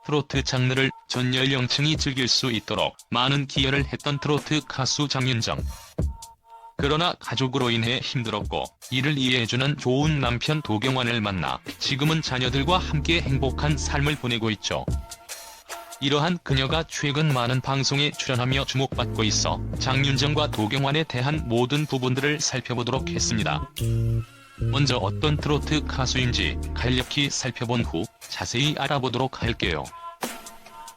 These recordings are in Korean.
트로트 장르를 전 연령층이 즐길 수 있도록 많은 기여를 했던 트로트 가수 장윤정. 그러나 가족으로 인해 힘들었고 이를 이해해주는 좋은 남편 도경완을 만나 지금은 자녀들과 함께 행복한 삶을 보내고 있죠. 이러한 그녀가 최근 많은 방송에 출연하며 주목받고 있어 장윤정과 도경완에 대한 모든 부분들을 살펴보도록 했습니다. 먼저 어떤 트로트 가수인지 간략히 살펴본 후 자세히 알아보도록 할게요.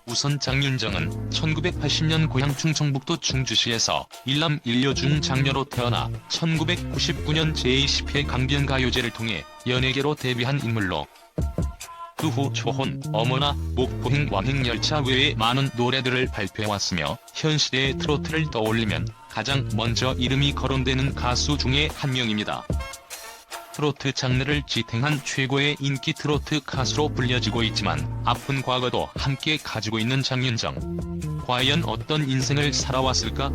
우선 장윤정은 1980년 고향 충청북도 충주시에서 일남 일녀 중 장녀로 태어나 1999년 제20회 강변가요제를 통해 연예계로 데뷔한 인물로 그 후 초혼, 어머나, 목포행 왕행열차 외에 많은 노래들을 발표해왔으며 현 시대의 트로트를 떠올리면 가장 먼저 이름이 거론되는 가수 중에 한 명입니다. 트로트 장르를 지탱한 최고의 인기 트로트 가수로 불려지고 있지만 아픈 과거도 함께 가지고 있는 장윤정. 과연 어떤 인생을 살아왔을까?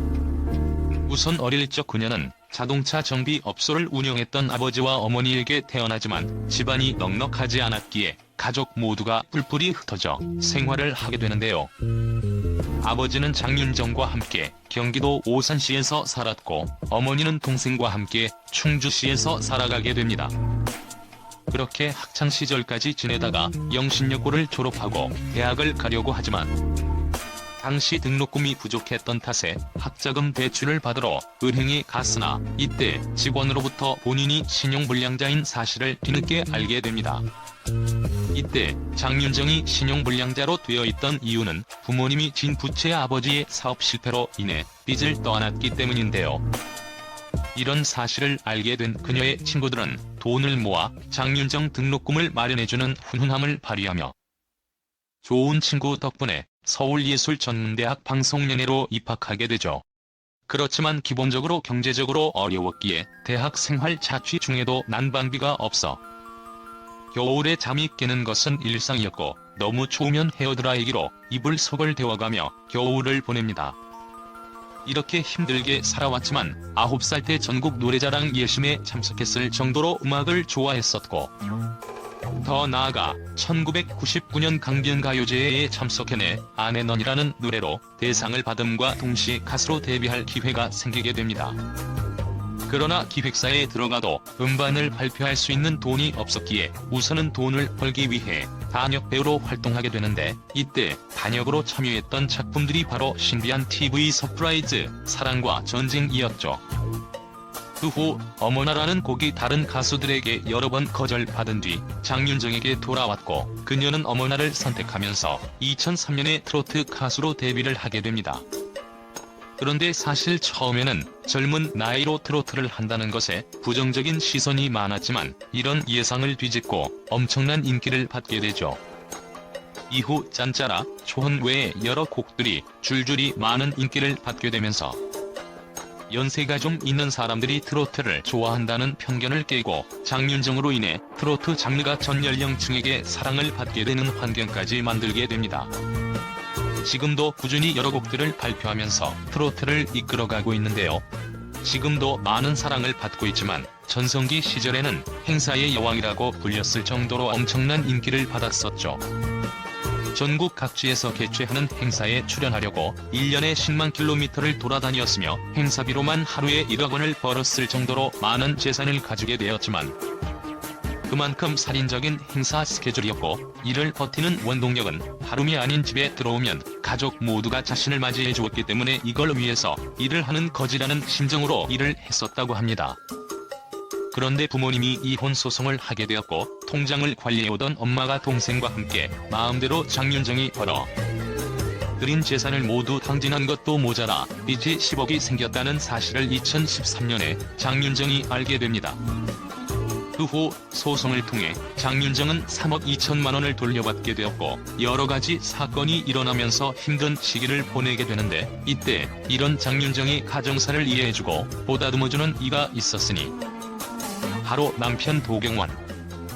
우선 어릴 적 그녀는 자동차 정비 업소를 운영했던 아버지와 어머니에게 태어나지만 집안이 넉넉하지 않았기에 가족 모두가 뿔뿔이 흩어져 생활을 하게 되는데요. 아버지는 장윤정과 함께 경기도 오산시에서 살았고 어머니는 동생과 함께 충주시에서 살아가게 됩니다. 그렇게 학창시절까지 지내다가 영신여고를 졸업하고 대학을 가려고 하지만 당시 등록금이 부족했던 탓에 학자금 대출을 받으러 은행에 갔으나 이때 직원으로부터 본인이 신용불량자인 사실을 뒤늦게 알게 됩니다. 이때 장윤정이 신용불량자로 되어 있던 이유는 부모님이 진 부채 아버지의 사업 실패로 인해 빚을 떠안았기 때문인데요. 이런 사실을 알게 된 그녀의 친구들은 돈을 모아 장윤정 등록금을 마련해주는 훈훈함을 발휘하며 좋은 친구 덕분에 서울예술전문대학 방송연예로 입학하게 되죠. 그렇지만 기본적으로 경제적으로 어려웠기에 대학 생활 자취 중에도 난방비가 없어 겨울에 잠이 깨는 것은 일상이었고 너무 추우면 헤어드라이기로 이불 속을 데워가며 겨울을 보냅니다. 이렇게 힘들게 살아왔지만 9살 때 전국 노래자랑 예심에 참석했을 정도로 음악을 좋아했었고 더 나아가 1999년 강변가요제에 참석해내 아내 넌이라는 노래로 대상을 받음과 동시에 가수로 데뷔할 기회가 생기게 됩니다. 그러나 기획사에 들어가도 음반을 발표할 수 있는 돈이 없었기에 우선은 돈을 벌기 위해 단역 배우로 활동하게 되는데 이때 단역으로 참여했던 작품들이 바로 신비한 TV 서프라이즈, 사랑과 전쟁이었죠. 그 후 어머나라는 곡이 다른 가수들에게 여러 번 거절받은 뒤 장윤정에게 돌아왔고 그녀는 어머나를 선택하면서 2003년에 트로트 가수로 데뷔를 하게 됩니다. 그런데 사실 처음에는 젊은 나이로 트로트를 한다는 것에 부정적인 시선이 많았지만 이런 예상을 뒤집고 엄청난 인기를 받게 되죠. 이후 짠짜라, 초혼 외에 여러 곡들이 줄줄이 많은 인기를 받게 되면서 연세가 좀 있는 사람들이 트로트를 좋아한다는 편견을 깨고 장윤정으로 인해 트로트 장르가 전 연령층에게 사랑을 받게 되는 환경까지 만들게 됩니다. 지금도 꾸준히 여러 곡들을 발표하면서 트로트를 이끌어가고 있는데요. 지금도 많은 사랑을 받고 있지만 전성기 시절에는 행사의 여왕이라고 불렸을 정도로 엄청난 인기를 받았었죠. 전국 각지에서 개최하는 행사에 출연하려고 1년에 10만 킬로미터를 돌아다녔으며 행사비로만 하루에 1억 원을 벌었을 정도로 많은 재산을 가지게 되었지만 그만큼 살인적인 행사 스케줄이었고 이를 버티는 원동력은 하루이 아닌 집에 들어오면 가족 모두가 자신을 맞이해 주었기 때문에 이걸 위해서 일을 하는 거지라는 심정으로 일을 했었다고 합니다. 그런데 부모님이 이혼 소송을 하게 되었고 통장을 관리해오던 엄마가 동생과 함께 마음대로 장윤정이 벌어 들인 재산을 모두 탕진한 것도 모자라 빚이 10억이 생겼다는 사실을 2013년에 장윤정이 알게 됩니다. 그 후 소송을 통해 장윤정은 3억 2천만 원을 돌려받게 되었고 여러 가지 사건이 일어나면서 힘든 시기를 보내게 되는데 이때 이런 장윤정의 가정사를 이해해주고 보다듬어주는 이가 있었으니 바로 남편 도경완.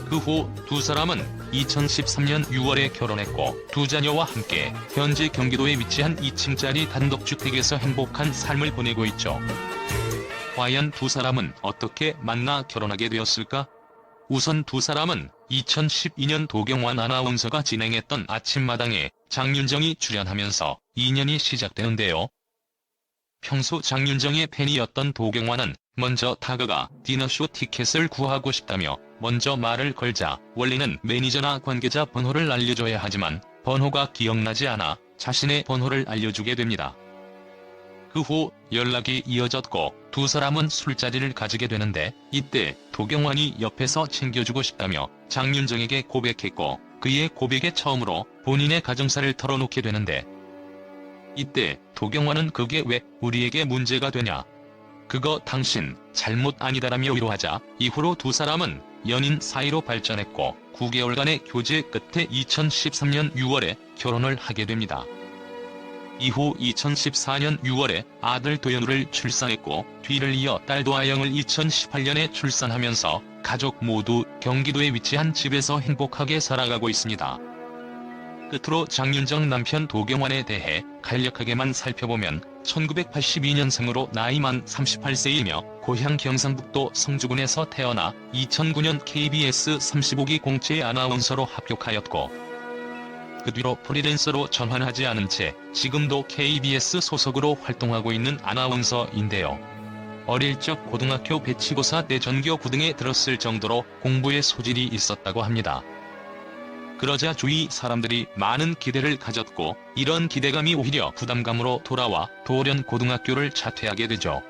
그 후 두 사람은 2013년 6월에 결혼했고 두 자녀와 함께 현재 경기도에 위치한 2층짜리 단독주택에서 행복한 삶을 보내고 있죠. 과연 두 사람은 어떻게 만나 결혼하게 되었을까? 우선 두 사람은 2012년 도경완 아나운서가 진행했던 아침마당에 장윤정이 출연하면서 인연이 시작되는데요. 평소 장윤정의 팬이었던 도경완은 먼저 다가가 디너쇼 티켓을 구하고 싶다며 먼저 말을 걸자 원래는 매니저나 관계자 번호를 알려줘야 하지만 번호가 기억나지 않아 자신의 번호를 알려주게 됩니다. 그 후 연락이 이어졌고 두 사람은 술자리를 가지게 되는데 이때 도경완이 옆에서 챙겨주고 싶다며 장윤정에게 고백했고 그의 고백에 처음으로 본인의 가정사를 털어놓게 되는데 이때 도경완은 그게 왜 우리에게 문제가 되냐. 그거 당신 잘못 아니다라며 위로하자 이후로 두 사람은 연인 사이로 발전했고 9개월간의 교제 끝에 2013년 6월에 결혼을 하게 됩니다. 이후 2014년 6월에 아들 도연우를 출산했고 뒤를 이어 딸 도아영을 2018년에 출산하면서 가족 모두 경기도에 위치한 집에서 행복하게 살아가고 있습니다. 끝으로 장윤정 남편 도경완에 대해 간략하게만 살펴보면 1982년생으로 나이만 38세이며 고향 경상북도 성주군에서 태어나 2009년 KBS 35기 공채 아나운서로 합격하였고 그 뒤로 프리랜서로 전환하지 않은 채 지금도 KBS 소속으로 활동하고 있는 아나운서인데요. 어릴 적 고등학교 배치고사 때 전교 9등에 들었을 정도로 공부에 소질이 있었다고 합니다. 그러자 주위 사람들이 많은 기대를 가졌고 이런 기대감이 오히려 부담감으로 돌아와 도련 고등학교를 자퇴하게 되죠.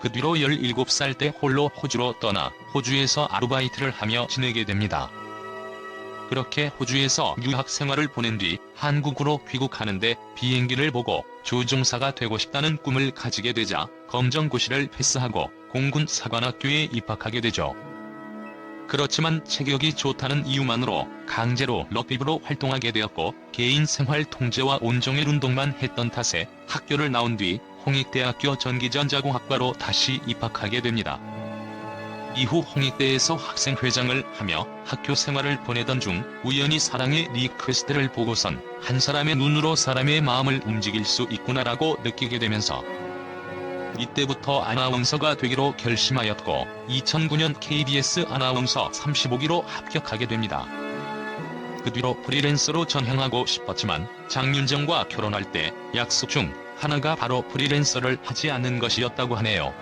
그 뒤로 17살 때 홀로 호주로 떠나 호주에서 아르바이트를 하며 지내게 됩니다. 그렇게 호주에서 유학 생활을 보낸 뒤 한국으로 귀국하는데 비행기를 보고 조종사가 되고 싶다는 꿈을 가지게 되자 검정고시를 패스하고 공군 사관학교에 입학하게 되죠. 그렇지만 체격이 좋다는 이유만으로 강제로 럭비부로 활동하게 되었고 개인 생활 통제와 온종일 운동만 했던 탓에 학교를 나온 뒤 홍익대학교 전기전자공학과로 다시 입학하게 됩니다. 이후 홍익대에서 학생회장을 하며 학교 생활을 보내던 중 우연히 사랑의 리퀘스트를 보고선 한 사람의 눈으로 사람의 마음을 움직일 수 있구나라고 느끼게 되면서 이때부터 아나운서가 되기로 결심하였고 2009년 KBS 아나운서 35기로 합격하게 됩니다. 그 뒤로 프리랜서로 전향하고 싶었지만 장윤정과 결혼할 때 약속 중 하나가 바로 프리랜서를 하지 않는 것이었다고 하네요.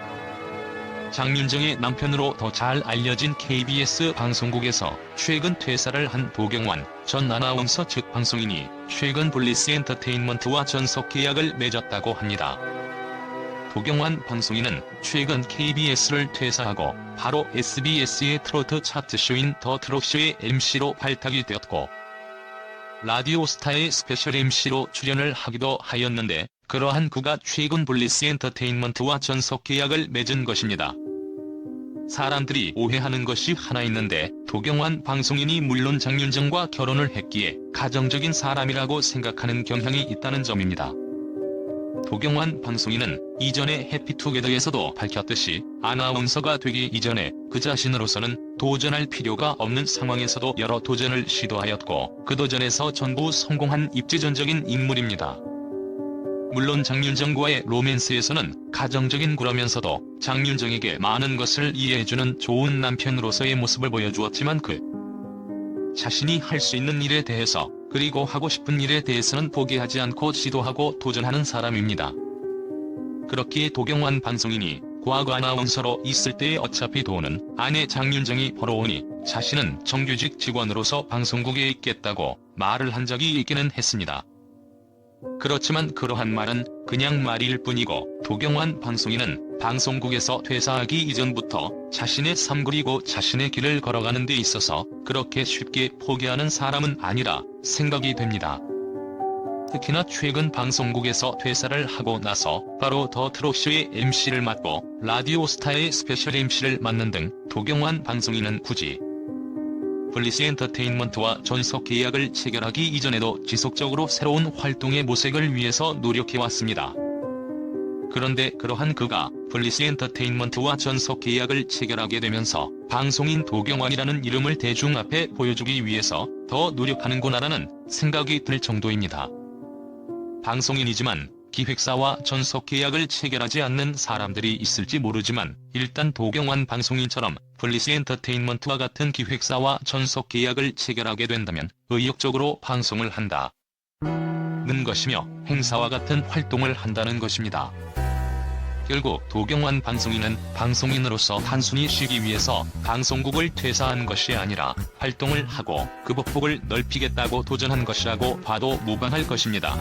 장윤정의 남편으로 더 잘 알려진 KBS 방송국에서 최근 퇴사를 한 도경완 전 아나운서 측 방송인이 최근 블리스 엔터테인먼트와 전속 계약을 맺었다고 합니다. 도경완 방송인은 최근 KBS를 퇴사하고 바로 SBS의 트로트 차트쇼인 더 트롯쇼의 MC로 발탁이 되었고 라디오스타의 스페셜 MC로 출연을 하기도 하였는데 그러한 그가 최근 블리스 엔터테인먼트와 전속 계약을 맺은 것입니다. 사람들이 오해하는 것이 하나 있는데 도경완 방송인이 물론 장윤정과 결혼을 했기에 가정적인 사람이라고 생각하는 경향이 있다는 점입니다. 도경완 방송인은 이전에 해피투게더에서도 밝혔듯이 아나운서가 되기 이전에 그 자신으로서는 도전할 필요가 없는 상황에서도 여러 도전을 시도하였고 그 도전에서 전부 성공한 입지전적인 인물입니다. 물론 장윤정과의 로맨스에서는 가정적인 그러면서도 장윤정에게 많은 것을 이해해주는 좋은 남편으로서의 모습을 보여주었지만 그 자신이 할 수 있는 일에 대해서 그리고 하고 싶은 일에 대해서는 포기하지 않고 시도하고 도전하는 사람입니다. 그렇기에 도경완 방송인이 과거 아나운서로 있을 때의 어차피 돈은 아내 장윤정이 벌어오니 자신은 정규직 직원으로서 방송국에 있겠다고 말을 한 적이 있기는 했습니다. 그렇지만 그러한 말은 그냥 말일 뿐이고 도경완 방송인은 방송국에서 퇴사하기 이전부터 자신의 삶 그리고 자신의 길을 걸어가는 데 있어서 그렇게 쉽게 포기하는 사람은 아니라 생각이 됩니다. 특히나 최근 방송국에서 퇴사를 하고 나서 바로 더 트롯쇼의 MC를 맡고 라디오스타의 스페셜 MC를 맡는 등 도경완 방송인은 굳이 블리스 엔터테인먼트와 전속 계약을 체결하기 이전에도 지속적으로 새로운 활동의 모색을 위해서 노력해왔습니다. 그런데 그러한 그가 블리스 엔터테인먼트와 전속 계약을 체결하게 되면서 방송인 도경완이라는 이름을 대중 앞에 보여주기 위해서 더 노력하는구나라는 생각이 들 정도입니다. 방송인이지만 기획사와 전속 계약을 체결하지 않는 사람들이 있을지 모르지만 일단 도경완 방송인처럼 블리스 엔터테인먼트와 같은 기획사와 전속 계약을 체결하게 된다면 의욕적으로 방송을 한다는 것이며 행사와 같은 활동을 한다는 것입니다. 결국 도경완 방송인은 방송인으로서 단순히 쉬기 위해서 방송국을 퇴사한 것이 아니라 활동을 하고 그 보폭을 넓히겠다고 도전한 것이라고 봐도 무방할 것입니다.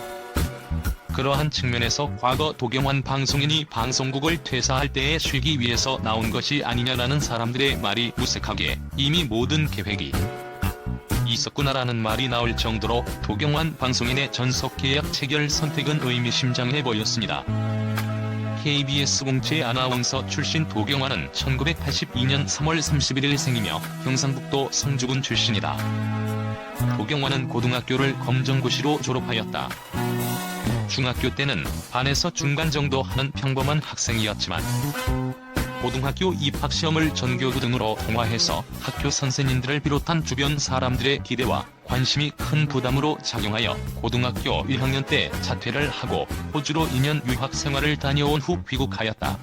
그러한 측면에서 과거 도경완 방송인이 방송국을 퇴사할 때에 쉬기 위해서 나온 것이 아니냐라는 사람들의 말이 무색하게 이미 모든 계획이 있었구나라는 말이 나올 정도로 도경완 방송인의 전속계약 체결 선택은 의미심장해 보였습니다. KBS 공채 아나운서 출신 도경완은 1982년 3월 31일 생이며 경상북도 성주군 출신이다. 도경완은 고등학교를 검정고시로 졸업하였다. 중학교 때는 반에서 중간 정도 하는 평범한 학생이었지만 고등학교 입학시험을 전교부 등으로 통화해서 학교 선생님들을 비롯한 주변 사람들의 기대와 관심이 큰 부담으로 작용하여 고등학교 1학년 때 자퇴를 하고 호주로 2년 유학 생활을 다녀온 후 귀국하였다.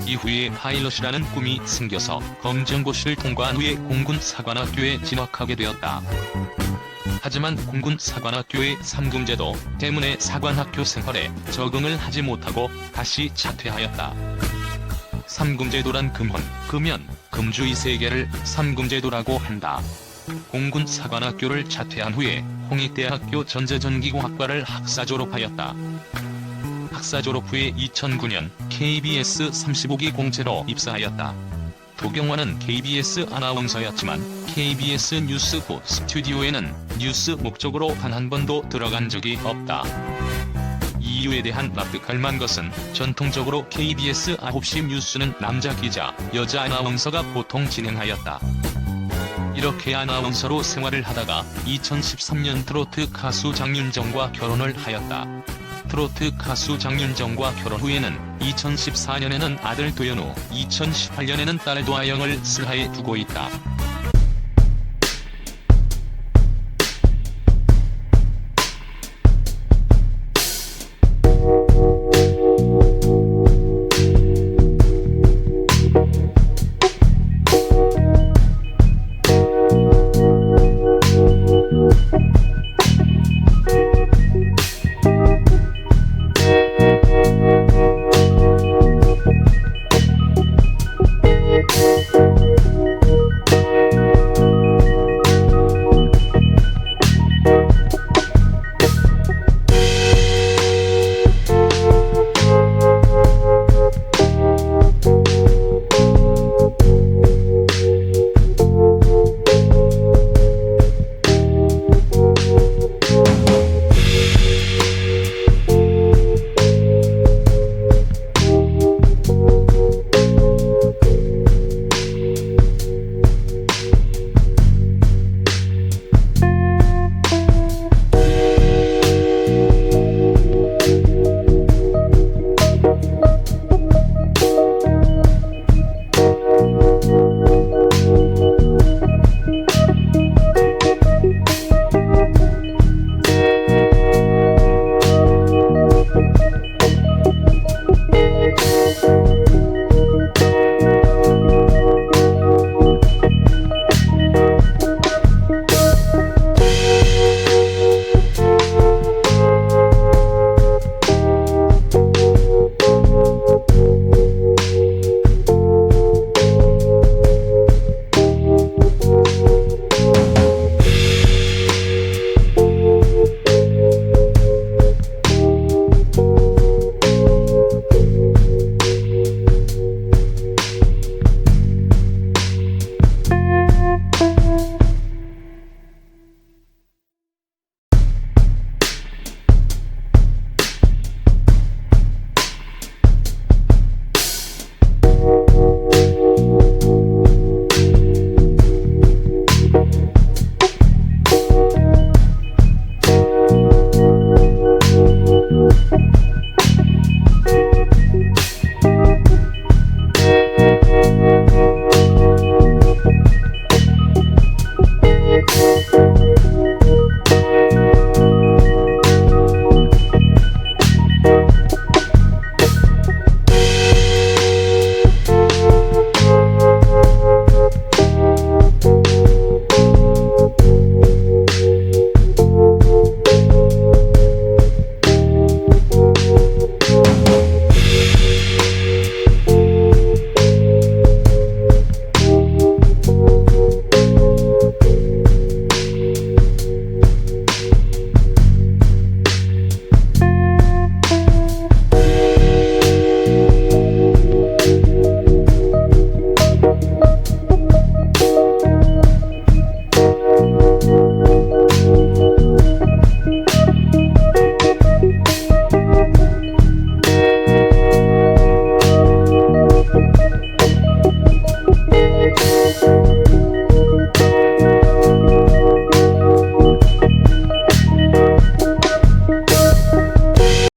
이후에 파일럿이라는 꿈이 생겨서 검정고시를 통과한 후에 공군 사관학교에 진학하게 되었다. 하지만 공군 사관학교의 삼금제도 때문에 사관학교 생활에 적응을 하지 못하고 다시 자퇴하였다. 삼금제도란 금혼, 금연, 금주 이 세 개를 삼금제도라고 한다. 공군 사관학교를 자퇴한 후에 홍익대학교 전자전기공학과를 학사 졸업하였다. 학사 졸업 후에 2009년 KBS 35기 공채로 입사하였다. 도경완은 KBS 아나운서였지만 KBS 뉴스부 스튜디오에는 뉴스 목적으로 단 한 번도 들어간 적이 없다. 이유에 대한 납득할 만한 것은 전통적으로 KBS 9시 뉴스는 남자 기자, 여자 아나운서가 보통 진행하였다. 이렇게 아나운서로 생활을 하다가 2013년 트로트 가수 장윤정과 결혼을 하였다. 트로트 가수 장윤정과 결혼 후에는 2014년에는 아들 도연우, 2018년에는 딸 도아영을 슬하에 두고 있다.